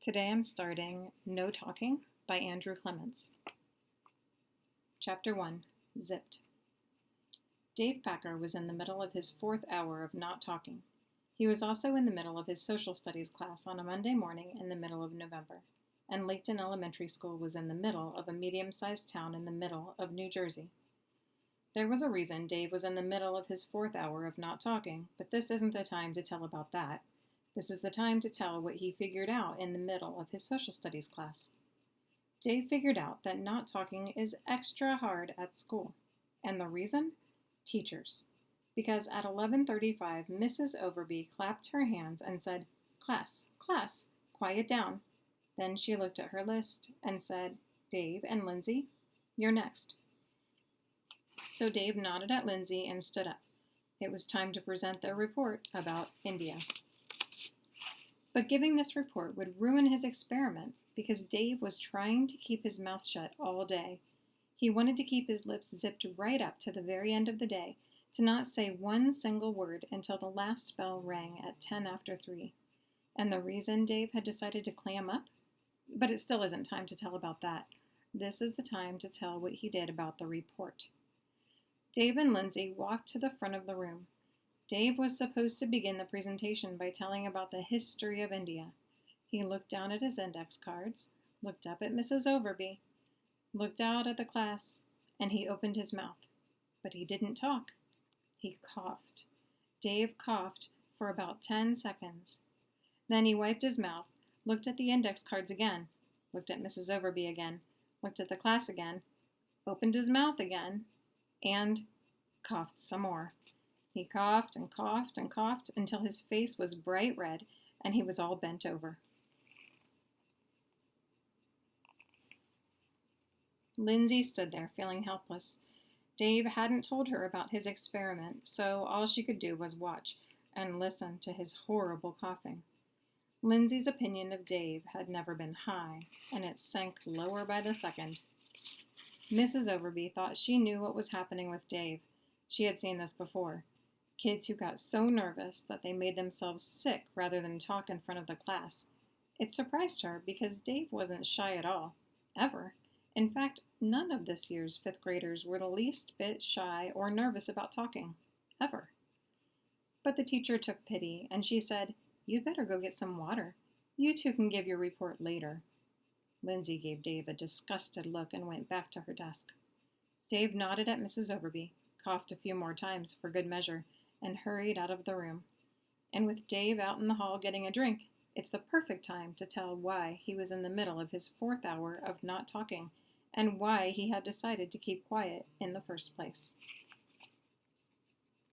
Today I'm starting No Talking by Andrew Clements. Chapter 1, Zipped. Dave Packer was in the middle of his 4th hour of not talking. He was also in the middle of his social studies class on a Monday morning in the middle of November, and Laketon Elementary School was in the middle of a medium-sized town in the middle of New Jersey. There was a reason Dave was in the middle of his 4th hour of not talking, but this isn't the time to tell about that. This is the time to tell what he figured out in the middle of his social studies class. Dave figured out that not talking is extra hard at school. And the reason? Teachers. Because at 11:35, Mrs. Overby clapped her hands and said, "Class, class, quiet down." Then she looked at her list and said, "Dave and Lynsey, you're next." So Dave nodded at Lynsey and stood up. It was time to present their report about India. But giving this report would ruin his experiment because Dave was trying to keep his mouth shut all day. He wanted to keep his lips zipped right up to the very end of the day, to not say one single word until the last bell rang at 10 after 3. And the reason Dave had decided to clam up? But it still isn't time to tell about that. This is the time to tell what he did about the report. Dave and Lynsey walked to the front of the room. Dave was supposed to begin the presentation by telling about the history of India. He looked down at his index cards, looked up at Mrs. Overby, looked out at the class, and he opened his mouth. But he didn't talk. He coughed. Dave coughed for about 10 seconds. Then he wiped his mouth, looked at the index cards again, looked at Mrs. Overby again, looked at the class again, opened his mouth again, and coughed some more. He coughed and coughed and coughed until his face was bright red and he was all bent over. Lynsey stood there feeling helpless. Dave hadn't told her about his experiment, so all she could do was watch and listen to his horrible coughing. Lynsey's opinion of Dave had never been high, and it sank lower by the second. Mrs. Overby thought she knew what was happening with Dave. She had seen this before. Kids who got so nervous that they made themselves sick rather than talk in front of the class. It surprised her because Dave wasn't shy at all, ever. In fact, none of this year's 5th graders were the least bit shy or nervous about talking, ever. But the teacher took pity and she said, "You'd better go get some water. You two can give your report later." Lynsey gave Dave a disgusted look and went back to her desk. Dave nodded at Mrs. Overby, coughed a few more times for good measure, and hurried out of the room. And with Dave out in the hall getting a drink, it's the perfect time to tell why he was in the middle of his 4th hour of not talking, and why he had decided to keep quiet in the first place.